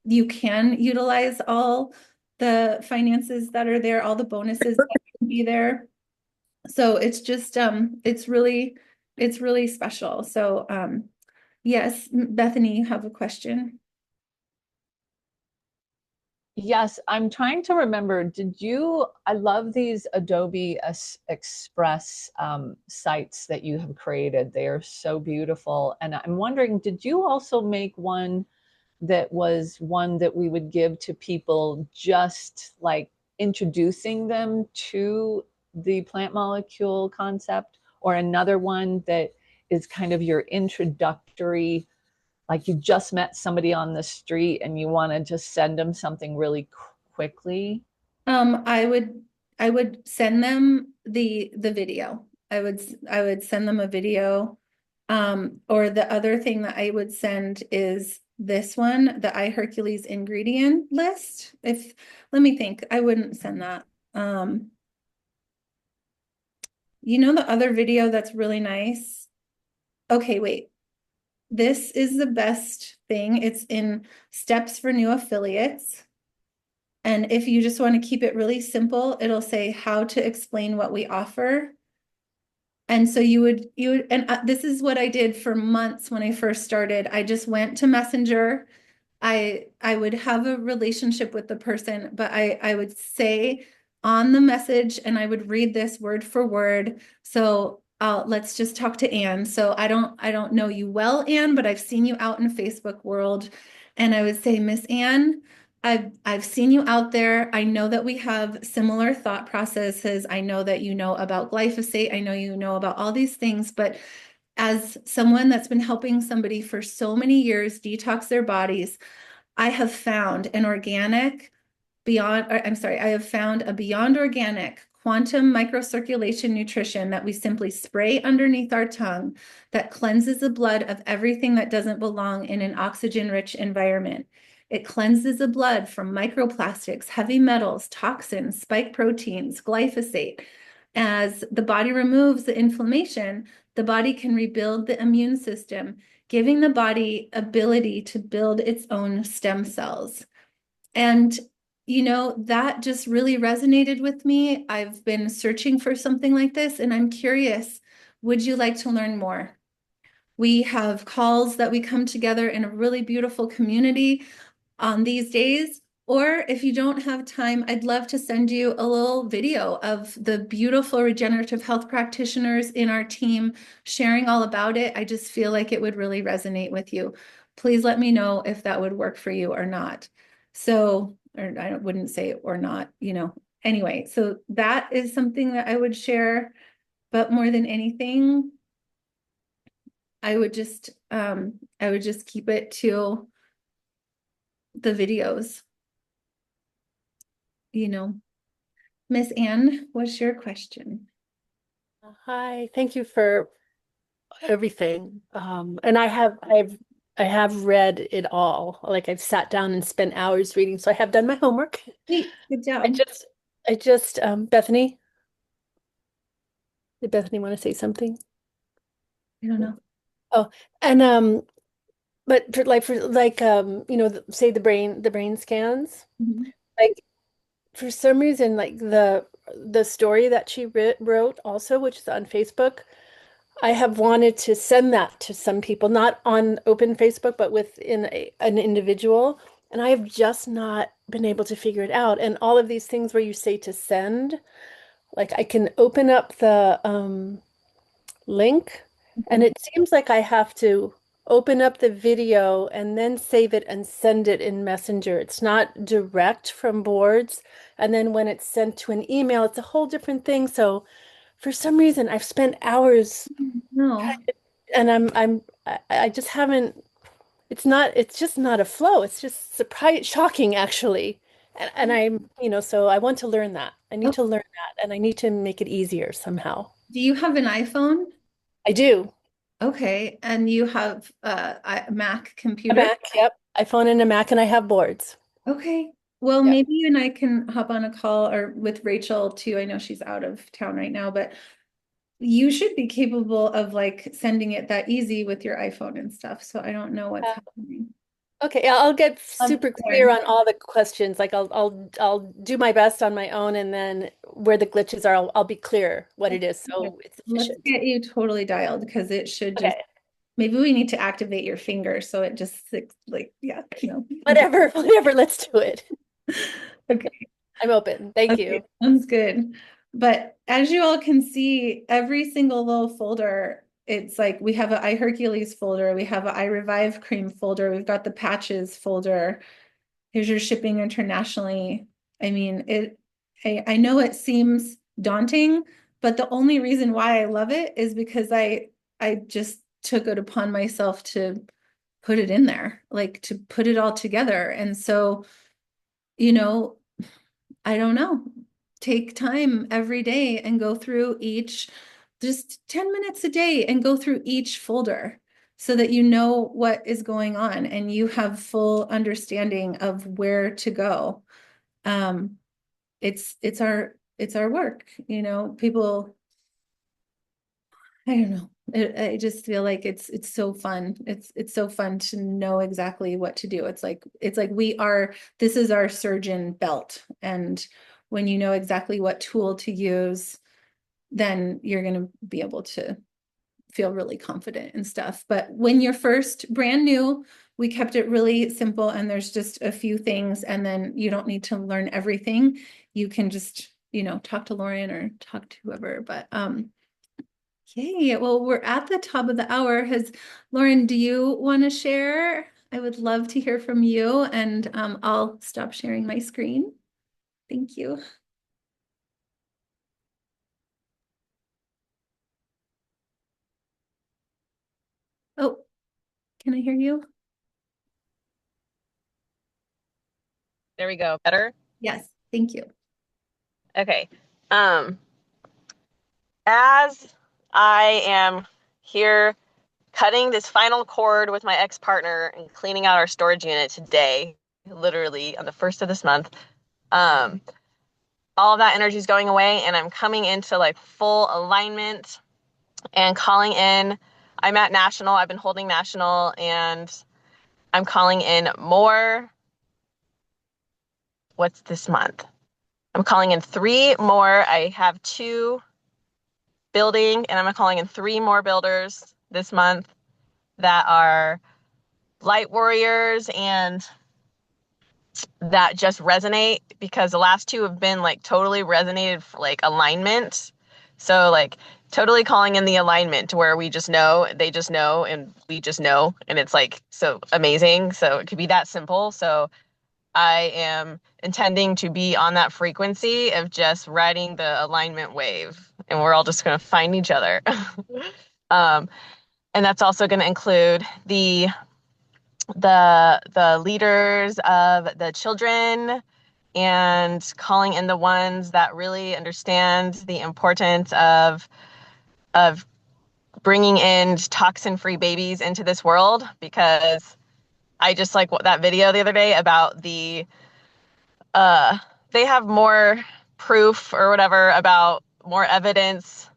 you can utilize all the finances that are there, all the bonuses that can be there. So it's just, it's really special. So yes, Bethany, you have a question? Yes, I'm trying to remember, I love these Adobe Express sites that you have created. They are so beautiful. And I'm wondering, did you also make one that was one that we would give to people just like introducing them to the plant molecule concept, or another one that is kind of your introductory, like you just met somebody on the street and you want to just send them something really quickly? I would send them the video. I would send them a video. Or the other thing that I would send is this one, the iHercules ingredient list. Let me think, I wouldn't send that. The other video that's really nice. Okay, wait. This is the best thing. It's in Steps for New Affiliates. And if you just want to keep it really simple, it'll say how to explain what we offer. And so and this is what I did for months when I first started. I just went to Messenger. I would have a relationship with the person, but I would say on the message and I would read this word for word. So let's just talk to Anne. So I don't know you well, Anne, but I've seen you out in Facebook world. And I would say, Miss Anne, I've seen you out there. I know that we have similar thought processes. I know that you know about glyphosate. I know you know about all these things, but as someone that's been helping somebody for so many years detox their bodies, I have found an organic I have found a beyond organic quantum microcirculation nutrition that we simply spray underneath our tongue that cleanses the blood of everything that doesn't belong in an oxygen-rich environment. It cleanses the blood from microplastics, heavy metals, toxins, spike proteins, glyphosate. As the body removes the inflammation, the body can rebuild the immune system, giving the body ability to build its own stem cells. And that just really resonated with me. I've been searching for something like this, and I'm curious, would you like to learn more? We have calls that we come together in a really beautiful community on these days. Or if you don't have time, I'd love to send you a little video of the beautiful regenerative health practitioners in our team sharing all about it. I just feel like it would really resonate with you. Please let me know if that would work for you or not. So, or I wouldn't say or not, Anyway, so that is something that I would share. But more than anything, I would just keep it to the videos. Miss Anne, what's your question? Hi, thank you for everything. And I have read it all. Like I've sat down and spent hours reading, so I have done my homework. Good job. I just Bethany. Did Bethany want to say something? I don't know. Oh, and but say the brain scans. Mhm. Like for some reason, like the story that she wrote also, which is on Facebook, I have wanted to send that to some people, not on open Facebook, but within an individual. And I have just not been able to figure it out. And all of these things where you say to send, like I can open up the link, and it seems like I have to open up the video and then save it and send it in Messenger. It's not direct from boards. And then when it's sent to an email, it's a whole different thing. So for some reason, I've spent hours No. and I just haven't, it's just not a flow. It's just shocking actually. And so I want to learn that. I need to learn that, and I need to make it easier somehow. Do you have an iPhone? I do. Okay, and you have a Mac A computer? Mac, yep. iPhone and a Mac, and I have boards. Okay. Well, Yeah. maybe you and I can hop on a call or with Rachel too. I know she's out of town right now, but you should be capable of like sending it that easy with your iPhone and stuff. So I don't know what's happening. Okay, I'll get Um, super clear on all the questions. Like I'll do my best on my own, and then where the glitches are, I'll be clear what it is. So it's Let's efficient. get you totally dialed because it should just, Okay. maybe we need to activate your finger so it just like, yeah, Whatever, let's do it. Okay. I'm open. Thank Okay, you. sounds good. But as you all can see, every single little folder, it's like we have an iHercules folder, we have an iRevive cream folder, we've got the patches folder. Here's your shipping internationally. I mean, I know it seems daunting, but the only reason why I love it is because I just took it upon myself to put it in there, like to put it all together. And so, I don't know, take time every day and go through just 10 minutes a day and go through each folder so that you know what is going on and you have full understanding of where to go. It's our work, people, I don't know. I just feel like it's so fun. It's so fun to know exactly what to do. It's like this is our surgeon belt. And when you know exactly what tool to use, then you're going to be able to feel really confident and stuff. But when you're first brand new, we kept it really simple and there's just a few things and then you don't need to learn everything. You can just, talk to Lauren or talk to whoever. But yay. Well, we're at the top of the hour. Lauren, do you want to share? I would love to hear from you and I'll stop sharing my screen. Thank you. Oh, can I hear you? There we go. Better? Yes, thank you. Okay. As I am here cutting this final cord with my ex-partner and cleaning out our storage unit today, literally on the 1st of this month, all of that energy is going away, and I'm coming into like full alignment and calling in. I'm at National. I've been holding National, and I'm calling in more. What's this month? I'm calling in 3 more. I have 2 building, and I'm calling in 3 more builders this month that are light warriors and that just resonate, because the last 2 have been like totally resonated for like alignment. So like totally calling in the alignment to where we just know, they just know, and we just know, and it's like so amazing. So it could be that simple. So I am intending to be on that frequency of just riding the alignment wave, and we're all just going to find each other. And that's also going to include the leaders of the children, and calling in the ones that really understand the importance of bringing in toxin-free babies into this world, because I just like that video the other day about the they have more proof or whatever, about more evidence,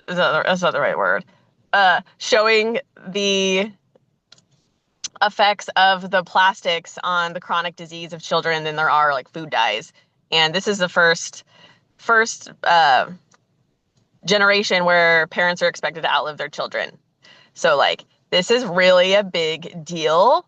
that's not the right word, showing the effects of the plastics on the chronic disease of children than there are like food dyes. And this is the first generation where parents are expected to outlive their children. So like this is really a big deal.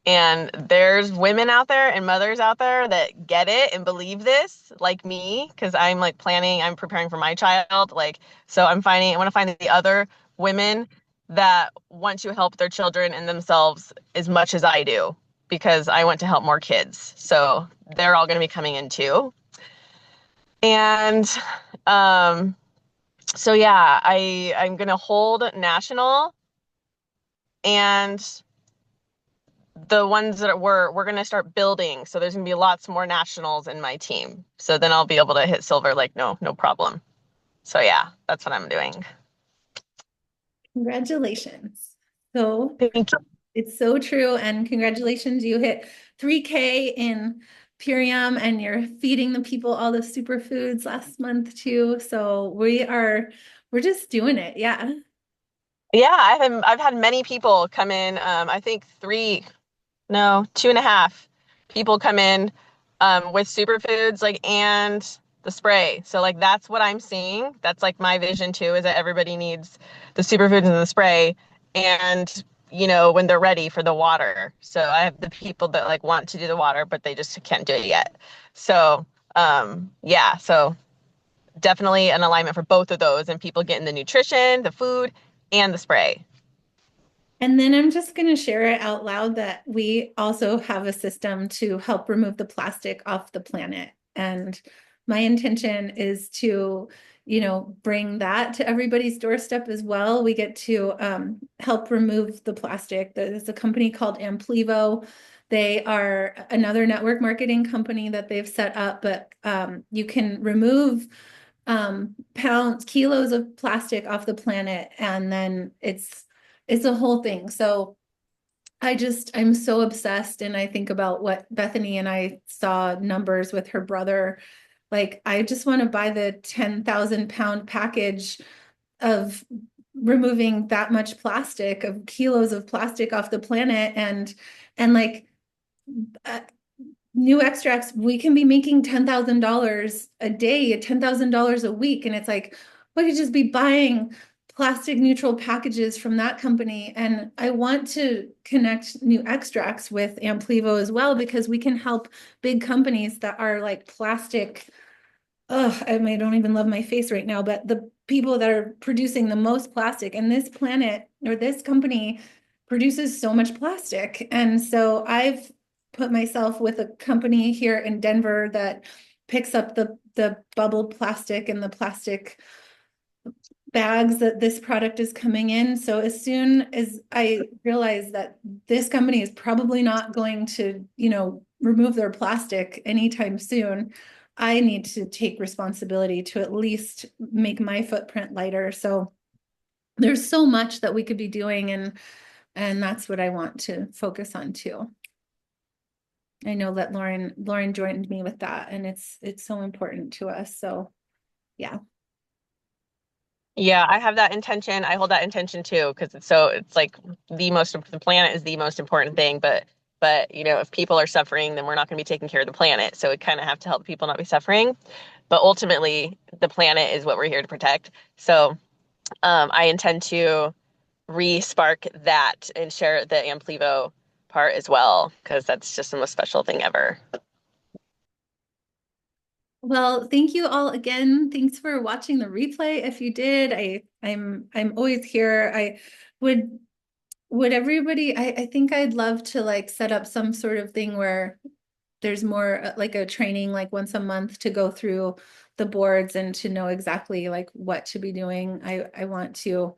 And there's women out there and mothers out there that get it and believe this, like me, because I'm like I'm preparing for my child. Like, so I want to find the other women that want to help their children and themselves as much as I do, because I want to help more kids. So they're all going to be coming in too. And so yeah, I'm going to hold National, and the ones that we're going to start building. So there's going to be lots more Nationals in my team. So then I'll be able to hit silver like no problem. So yeah, that's what I'm doing. Congratulations. So Thank you. it's so true. And congratulations, you hit 3K in Purium, and you're feeding the people all the superfoods last month too. So we're just doing it. Yeah. Yeah, I've had many people come in. I think 2.5 people come in with superfoods, like, and the spray. So like that's what I'm seeing. That's like my vision too, is that everybody needs the superfoods and the spray, and when they're ready for the water. So I have the people that like want to do the water, but they just can't do it yet. So yeah, so definitely an alignment for both of those, and people getting the nutrition, the food, and the spray. And then I'm just going to share it out loud that we also have a system to help remove the plastic off the planet. And my intention is to, bring that to everybody's doorstep as well. We get to help remove the plastic. There's a company called Amplevo. They are another network marketing company that they've set up, but you can remove kilos of plastic off the planet, and then it's a whole thing. So I'm so obsessed, and I think about what Bethany and I saw numbers with her brother. Like, I just want to buy the 10,000 pound package of removing that much plastic, of kilos of plastic off the planet, and like new extracts, we can be making $10,000 a day, $10,000 a week. And it's like, we could just be buying plastic neutral packages from that company. And I want to connect new extracts with Amplevo as well, because we can help big companies that are like plastic. I don't even love my face right now, but the people that are producing the most plastic, and this planet or this company produces so much plastic. And so I've put myself with a company here in Denver that picks up the bubbled plastic and the plastic bags that this product is coming in. So as soon as I realize that this company is probably not going to, remove their plastic anytime soon, I need to take responsibility to at least make my footprint lighter. So there's so much that we could be doing, and that's what I want to focus on too. I know that Lauren joined me with that, and it's so important to us. So yeah. Yeah, I have that intention. I hold that intention too, because it's like the planet is the most important thing, but if people are suffering, then we're not going to be taking care of the planet. So we kind of have to help people not be suffering. But ultimately, the planet is what we're here to protect. So I intend to re-spark that and share the Amplivo part as well, because that's just the most special thing ever. Well, thank you all again. Thanks for watching the replay. If you did, I'm always here. I would everybody, I think I'd love to like set up some sort of thing where there's more like a training like once a month to go through the boards and to know exactly like what to be doing. I want to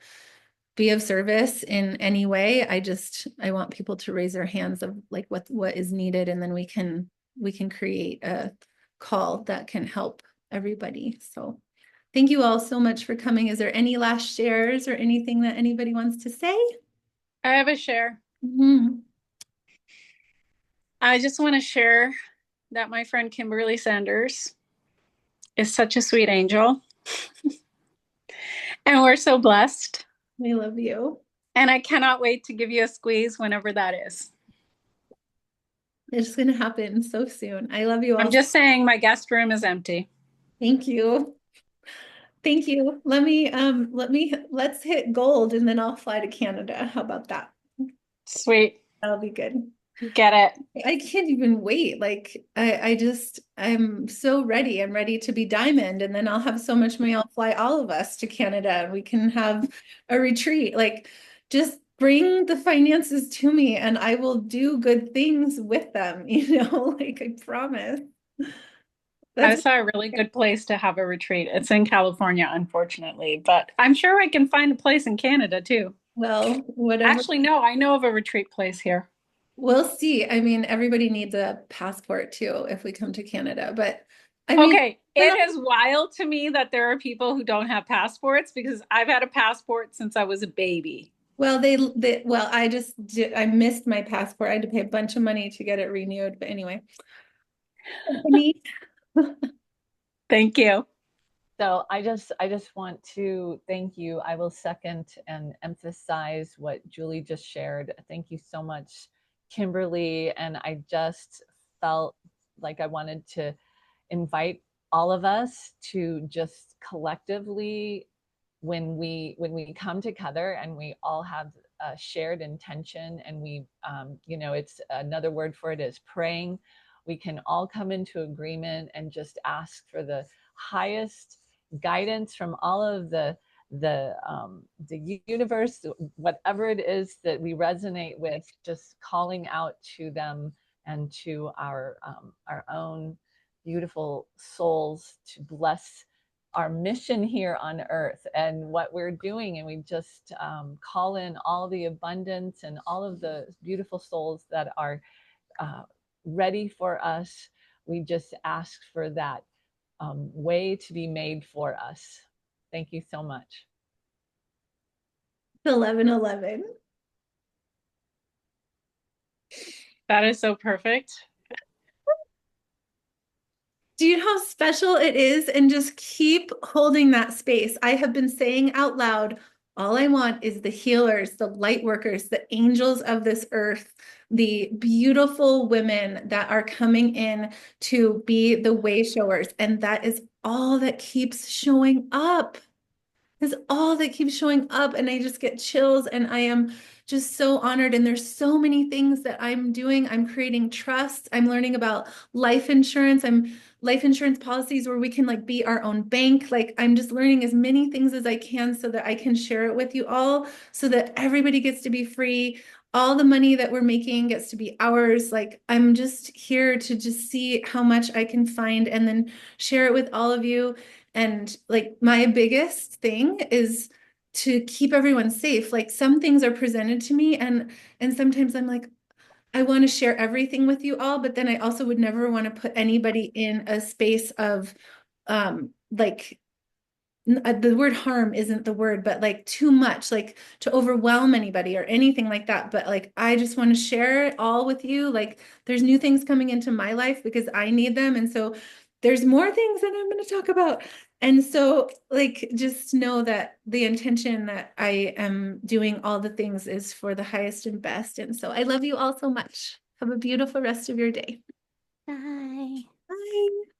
be of service in any way. I want people to raise their hands of like what is needed, and then we can create a call that can help everybody. So thank you all so much for coming. Is there any last shares or anything that anybody wants to say? I have a share. Mm-hmm. I just want to share that my friend Kimberly Sanders is such a sweet angel. And we're so blessed. We love you. And I cannot wait to give you a squeeze whenever that is. It's going to happen so soon. I love you all. I'm just saying my guest room is empty. Thank you. Thank you. Let's hit gold and then I'll fly to Canada. How about that? Sweet. That'll be good. Get it. I can't even wait. Like I'm so ready. I'm ready to be diamond, and then I'll have so much money. I'll fly all of us to Canada and we can have a retreat. Like just bring the finances to me and I will do good things with them, like I promise. I saw a really good place to have a retreat. It's in California, unfortunately, but I'm sure I can find a place in Canada too. Well, whatever. Actually, no, I know of a retreat place here. We'll see. I mean, everybody needs a passport too if we come to Canada, but I mean, okay, it is wild to me that there are people who don't have passports, because I've had a passport since I was a baby. Well, I missed my passport. I had to pay a bunch of money to get it renewed, but anyway. Thank you. So I just want to thank you. I will second and emphasize what Julie just shared. Thank you so much, Kimberly. And I just felt like I wanted to invite all of us to just collectively, when we come together and we all have a shared intention, and we it's another word for it is praying, we can all come into agreement and just ask for the highest guidance from all of the universe, whatever it is that we resonate with, just calling out to them and to our own beautiful souls to bless our mission here on earth and what we're doing. And we just call in all the abundance and all of the beautiful souls that are ready for us. We just ask for that way to be made for us. Thank you so much. 11:11. That is so perfect. Do you know how special it is? And just keep holding that space. I have been saying out loud, all I want is the healers, the light workers, the angels of this earth, the beautiful women that are coming in to be the way showers. And that is all that keeps showing up. Is all that keeps showing up. And I just get chills, and I am just so honored. And there's so many things that I'm doing. I'm creating trust. I'm learning about life insurance. Life insurance policies where we can like be our own bank. Like I'm just learning as many things as I can so that I can share it with you all, so that everybody gets to be free. all the money that we're making gets to be ours. Like, I'm just here to just see how much I can find and then share it with all of you. And like, my biggest thing is to keep everyone safe. Like, some things are presented to me, and sometimes I'm like, I want to share everything with you all, but then I also would never want to put anybody in a space of like, the word harm isn't the word, but like too much, like to overwhelm anybody or anything like that. But like, I just want to share it all with you. Like, there's new things coming into my life because I need them. And so there's more things that I'm going to talk about. And so, like, just know that the intention that I am doing all the things is for the highest and best. And so I love you all so much. Have a beautiful rest of your day. Bye. Bye.